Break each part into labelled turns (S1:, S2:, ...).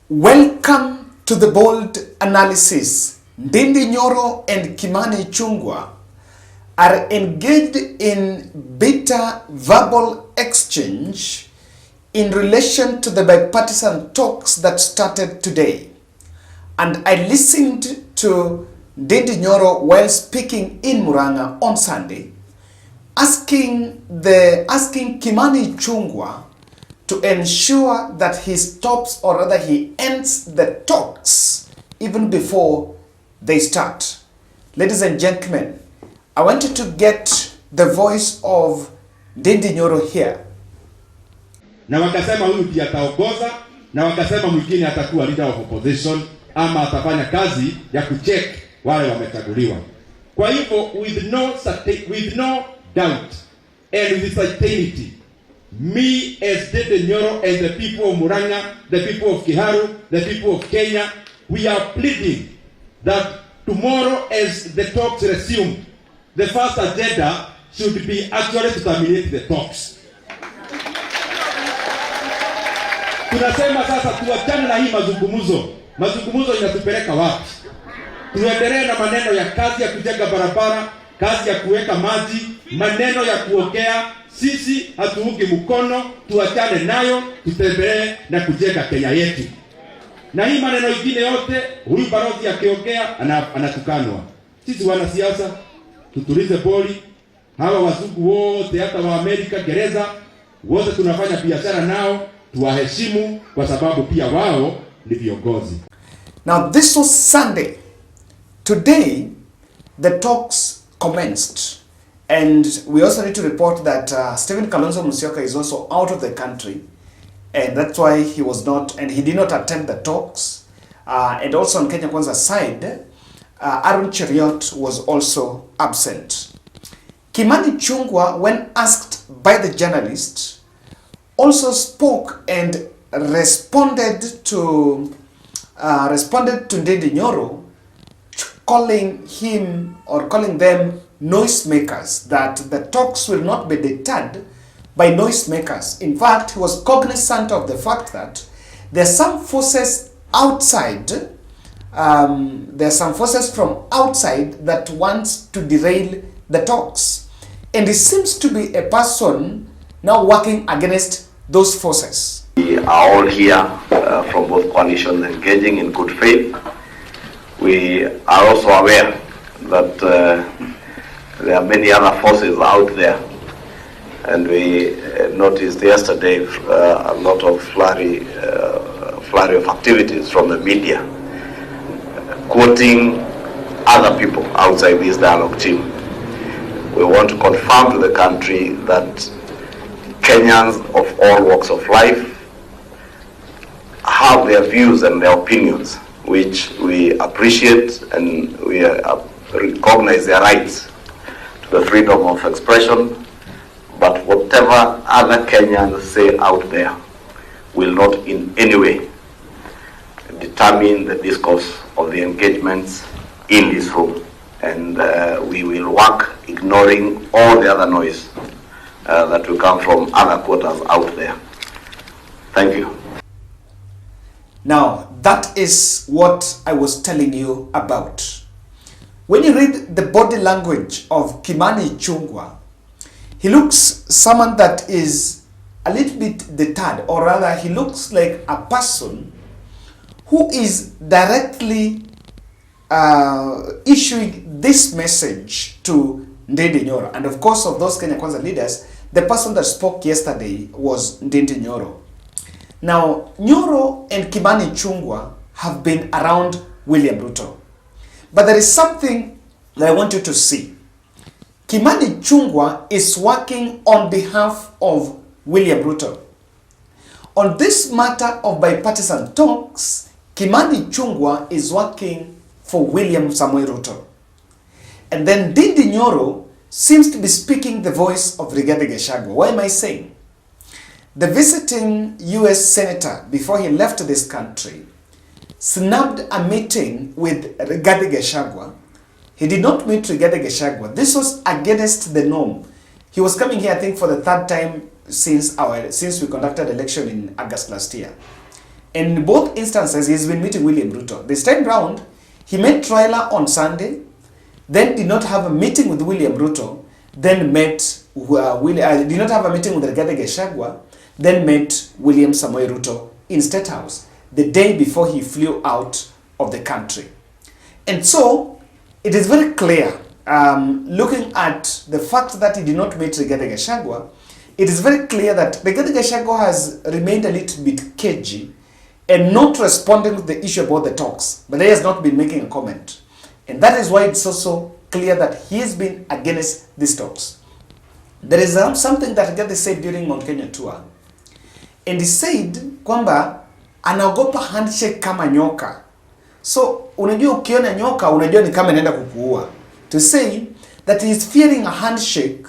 S1: Welcome to the bold analysis. Nyoro and Ichungwa are engaged in bitter verbal exchange in relation to the bipartisan talks that started today. And I listened to Nyoro while speaking in Murang'a on Sunday, asking Ichungwa to ensure that he stops, or rather he ends the talks even before they start. Ladies and gentlemen, I wanted to get the voice of Nyoro here.
S2: Na wakasema huyu ndiye ataongoza, na wakasema mwingine atakuwa leader of opposition ama atafanya kazi ya kucheck wale wamechaguliwa. Kwa hivyo with no doubt and with certainty, me as Nyoro and the people of Murang'a, the people of Kiharu, the people of Kenya, we are pleading that tomorrow as the talks resume, the first agenda should be actually to terminate the talks. Tunasema sasa tuachane na hii mazungumzo. Mazungumzo inatupeleka wapi? Tuendelee na maneno ya kazi ya kujenga barabara, kazi ya kuweka maji, maneno ya kuongea. Sisi hatuungi mkono, tuachane nayo, tutembelee na kujenga Kenya yetu. Na hii maneno mengine yote, huyu barozi akiongea anatukanwa. Sisi wanasiasa tutulize boli. Hawa wazungu wote, hata wa Amerika, gereza, wote tunafanya biashara nao, tuwaheshimu kwa sababu pia wao ni viongozi.
S1: Now this was Sunday. Today the talks commenced. And we also need to report that Stephen Kalonzo Musyoka is also out of the country, and that's why he was not, and he did not attend the talks. And also on Kenya Kwanza's side, Aaron Cheriot was also absent. Ichungwa, when asked by the journalist, also spoke and responded to Nyoro, calling him or calling them noisemakers, that the talks will not be deterred by noisemakers. In fact, he was cognizant of the fact that there are some forces outside, from outside that wants to derail the talks. And he seems to be a person now working against those forces.
S3: We are all here from both coalitions engaging in good faith. We are also aware that there are many other forces out there, and we noticed yesterday a lot of flurry of activities from the media quoting other people outside this dialogue team. We want to confirm to the country that Kenyans of all walks of life have their views and their opinions, which we appreciate, and we recognize their rights to the freedom of expression. But whatever other Kenyans say out there will not in any way determine the discourse of the engagements in this room. And we will work ignoring all the other noise that will come from other quarters out there. Thank you.
S1: Now, that is what I was telling you about. When you read the body language of Ichungwa, he looks someone that is a little bit deterred, or rather he looks like a person who is directly issuing this message to Nyoro. And of course, of those Kenya Kwanza leaders, the person that spoke yesterday was Nyoro. Now, Nyoro and Ichungwa have been around William Ruto. But there is something that I want you to see. Ichungwa is working on behalf of William Ruto. On this matter of bipartisan talks, Ichungwa is working for William Samoei Ruto. And then Nyoro seems to be speaking the voice of Rigathi Gachagua. Why am I saying? The visiting US Senator, before he left this country, snubbed a meeting with Rigathi Gachagua. He did not meet Rigathi Gachagua. This was against the norm. He was coming here, I think, for the third time since we conducted election in August last year. And in both instances, he's been meeting William Ruto. This time round, he met Raila on Sunday, then did not have a meeting with William Ruto, then met did not have a meeting with Rigathi Gachagua, then met William Samoei Ruto in State House the day before he flew out of the country. And so, it is very clear, looking at the fact that he did not meet Rigathi Gachagua, it is very clear that Rigathi Gachagua has remained a little bit cagey and not responding to the issue about the talks, but he has not been making a comment. And that is why it's also clear that he has been against these talks. There is something that Rigathi said during Mount Kenya tour. And he said kwamba anaogopa handshake kama nyoka. So unajua ukiona nyoka unajua ni kama inaenda kukuua. To say that he is fearing a handshake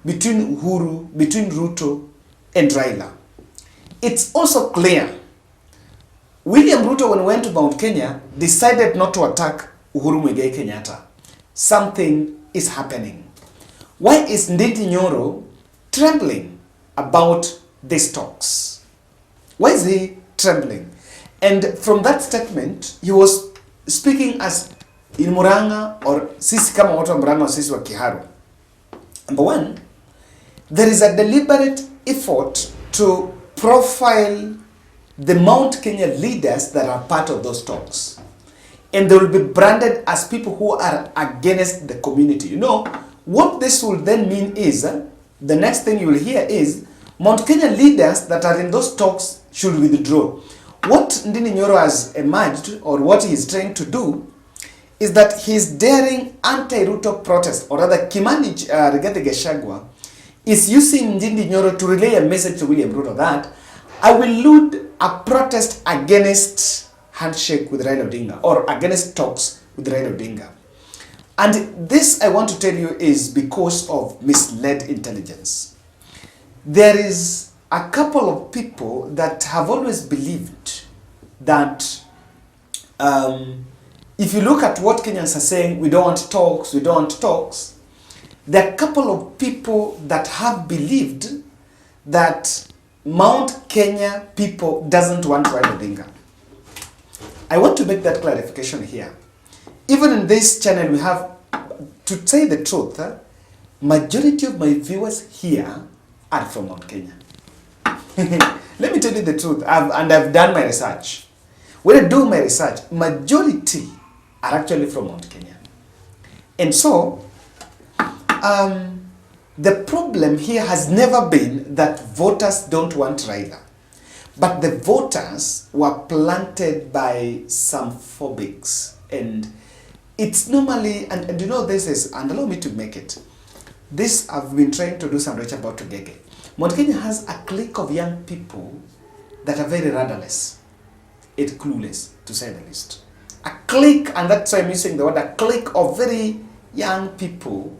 S1: between Ruto and Raila. It's also clear William Ruto, when he went to Mount Kenya, decided not to attack Uhuru Muigai Kenyatta. Something is happening. Why is Ndindi Nyoro trembling about these talks? Why is he trembling? And from that statement, he was speaking as in Murang'a, or sisi kama watu wa Murang'a, or sisi wa Kiharu. Number one, there is a deliberate effort to profile the Mount Kenya leaders that are part of those talks. And they will be branded as people who are against the community. You know, what this will then mean is, the next thing you will hear is, Mount Kenya leaders that are in those talks should withdraw. What Ndindi Nyoro has emerged, or what he is trying to do, is that he is daring anti-Ruto protest, or rather Kimani Rigathi Gachagua is using Ndindi Nyoro to relay a message to William Ruto that I will lead a protest against handshake with Raila Odinga, or against talks with Raila Odinga. And this, I want to tell you, is because of misled intelligence. There is a couple of people that have always believed that if you look at what Kenyans are saying, we don't want talks, we don't want talks, there are a couple of people that have believed that Mount Kenya people doesn't want Raila Odinga. I want to make that clarification here. Even in this channel, we have, to say the truth, majority of my viewers here are from Mount Kenya. Let me tell you the truth, I've done my research. When I do my research, majority are actually from Mount Kenya. And so, the problem here has never been that voters don't want Raila, but the voters were planted by some phobics. And it's normally, and you know this is, and allow me to make it, this I've been trying to do some research about Tugege. Mount Kenya has a clique of young people that are very rudderless and clueless, to say the least. A clique, and that's why I'm using the word, a clique of very young people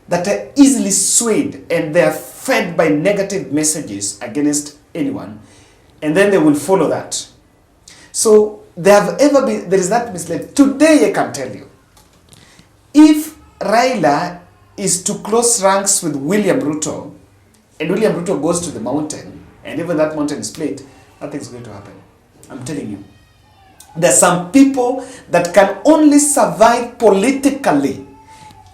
S1: that are easily swayed, and they are fed by negative messages against anyone, and then they will follow that. So there is that misled. Today I can tell you, if Raila is to close ranks with William Ruto, and William Ruto goes to the mountain, and even that mountain is split, nothing's going to happen. I'm telling you. There are some people that can only survive politically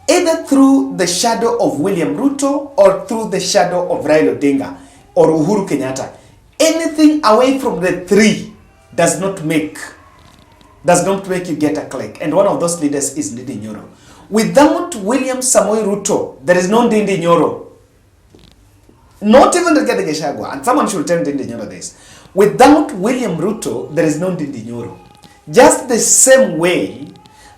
S1: either through the shadow of William Ruto or through the shadow of Raila Odinga or Uhuru Kenyatta. Anything away from the three does not make you get a click. And one of those leaders is Ndindi Nyoro. Without William Samoei Ruto, there is no Ndindi Nyoro. Not even Rigathi Gachagua. And someone should tell Ndindi Nyoro this. Without William Ruto, there is no Ndindi Nyoro. Just the same way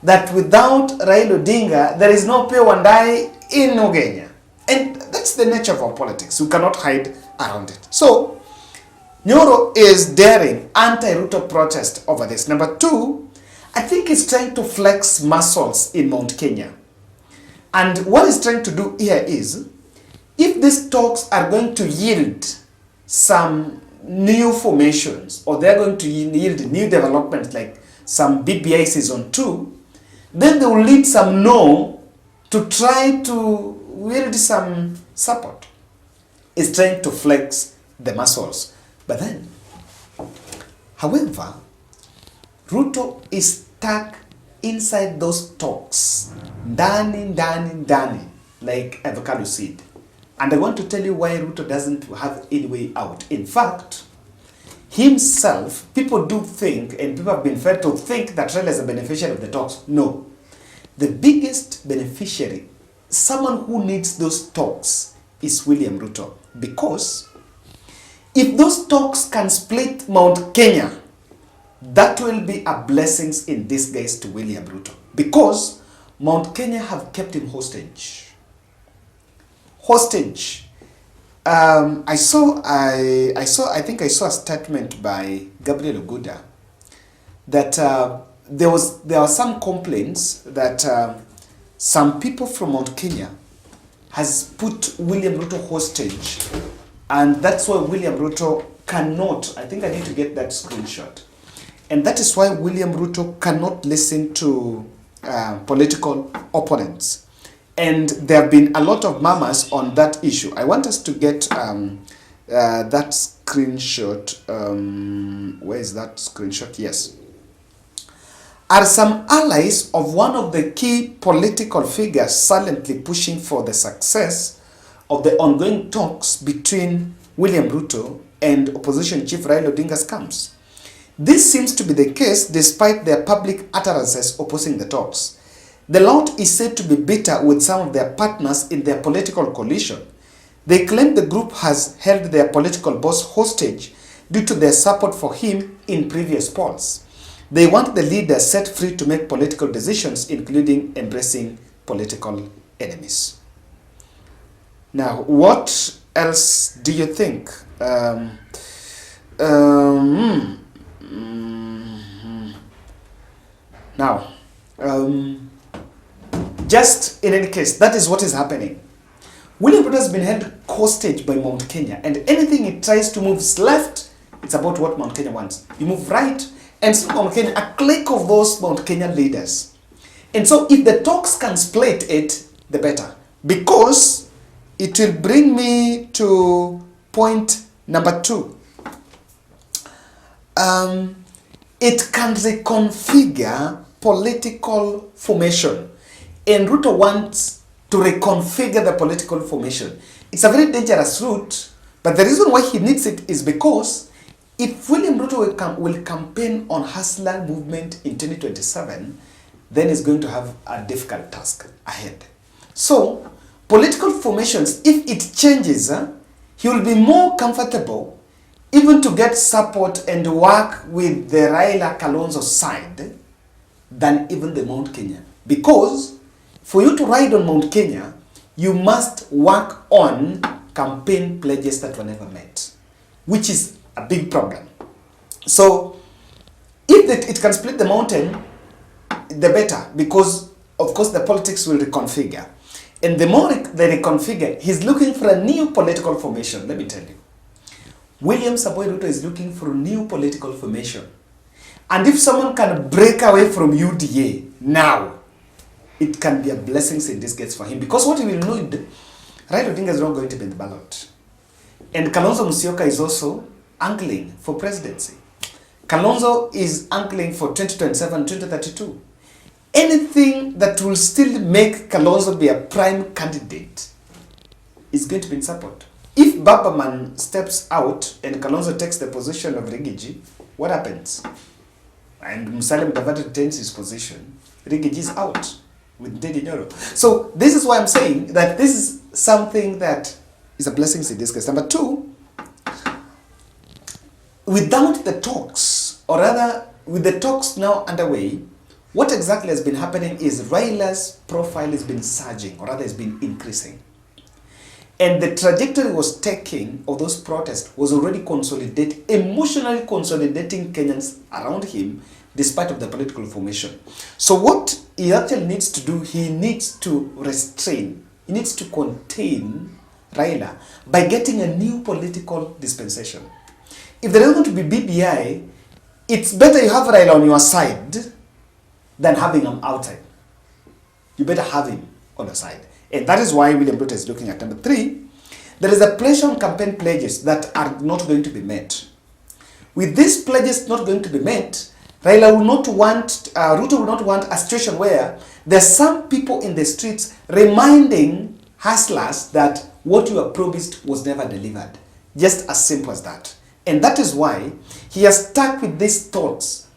S1: that without Raila Odinga, there is no Pio Wandayi in Ugenya. And that's the nature of our politics. You cannot hide around it. So, Nyoro is daring anti-Ruto protest over this. Number two, I think he's trying to flex muscles in Mount Kenya. And what he's trying to do here is, if these talks are going to yield some new formations, or they're going to yield new developments like some BBI season 2, then they will lead some no to try to wield some support. It's trying to flex the muscles. But then, However, Ruto is stuck inside those talks, ndani, like avocado seed. And I want to tell you why Ruto doesn't have any way out. In fact, himself, people do think, and people have been fed to think that Raila is a beneficiary of the talks. No. The biggest beneficiary, someone who needs those talks, is William Ruto. Because if those talks can split Mount Kenya, that will be a blessings in disguise to William Ruto. Because Mount Kenya have kept him hostage. Hostage. I think I saw a statement by Gabriel Oguda that there are some complaints that some people from Mount Kenya has put William Ruto hostage, and that's why William Ruto cannot, I think I need to get that screenshot, and that is why William Ruto cannot listen to political opponents. And there have been a lot of murmurs on that issue. I want us to get that screenshot. Where is that screenshot? Yes. Are some allies of one of the key political figures silently pushing for the success of the ongoing talks between William Ruto and opposition chief Raila Odinga's camps? This seems to be the case despite their public utterances opposing the talks. The lot is said to be bitter with some of their partners in their political coalition. They claim the group has held their political boss hostage due to their support for him in previous polls. They want the leader set free to make political decisions, including embracing political enemies. Now, what else do you think? Just in any case, that is what is happening. William Ruto has been held hostage by Mount Kenya, and anything it tries to move left, it's about what Mount Kenya wants. You move right, and so Mount Kenya, a clique of those Mount Kenyan leaders. And so if the talks can split it, the better. Because it will bring me to point number 2. It can reconfigure political formation. And Ruto wants to reconfigure the political formation. It's a very dangerous route, but the reason why he needs it is because if William Ruto will campaign on hustler movement in 2027, then he's going to have a difficult task ahead. So, political formations, if it changes, he will be more comfortable even to get support and work with the Raila Kalonzo side than even the Mount Kenya. Because for you to ride on Mount Kenya, you must work on campaign pledges that were never met, which is a big problem. So, if it can split the mountain, the better, because of course the politics will reconfigure. And the more they reconfigure, he's looking for a new political formation. Let me tell you. William Samoei Ruto is looking for a new political formation. And if someone can break away from UDA now, it can be a blessing in disguise for him. Because what he will need, Raila Odinga is not going to be in the ballot. And Kalonzo Musyoka is also angling for presidency. Kalonzo is angling for 2027, 2032. Anything that will still make Kalonzo be a prime candidate is going to be in support. If Babaman steps out and Kalonzo takes the position of Rigiji, what happens? And Musalia Mudavadi retains his position, Rigiji is out with Nyoro. So this is why I'm saying that this is something that is a blessing in disguise. Number 2, without the talks, or rather with the talks now underway, what exactly has been happening is Raila's profile has been surging, or rather has been increasing. And the trajectory was taking of those protests was already emotionally consolidating Kenyans around him, despite of the political formation. So what he actually needs to do, he needs to restrain, he needs to contain Raila by getting a new political dispensation. If there is going to be BBI, it's better you have Raila on your side than having him outside. You better have him on the side. And that is why William Ruto is looking at number 3. There is a pressure on campaign pledges that are not going to be met. With these pledges not going to be met, Raila will not want, Ruto will not want a situation where there's some people in the streets reminding hustlers that what you have promised was never delivered. Just as simple as that. And that is why he has stuck with these thoughts.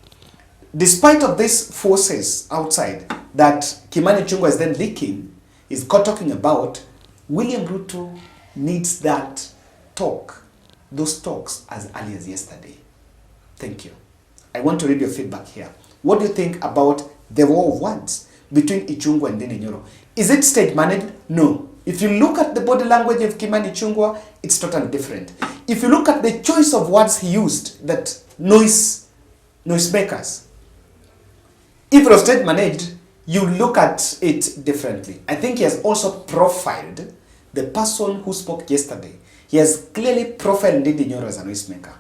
S1: Despite of these forces outside that Kimani Ichung'wa is then leaking, is talking about, William Ruto needs that talk, those talks as early as yesterday. Thank you. I want to read your feedback here. What do you think about the war of words between Ichung'wa and Nyoro? Is it stage managed? No. If you look at the body language of Kimani Ichung'wa, it's totally different. If you look at the choice of words he used, that noisemakers, if it was stage managed, you look at it differently. I think he has also profiled the person who spoke yesterday. He has clearly profiled Nyoro as a noisemaker.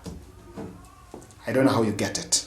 S1: I don't know how you get it.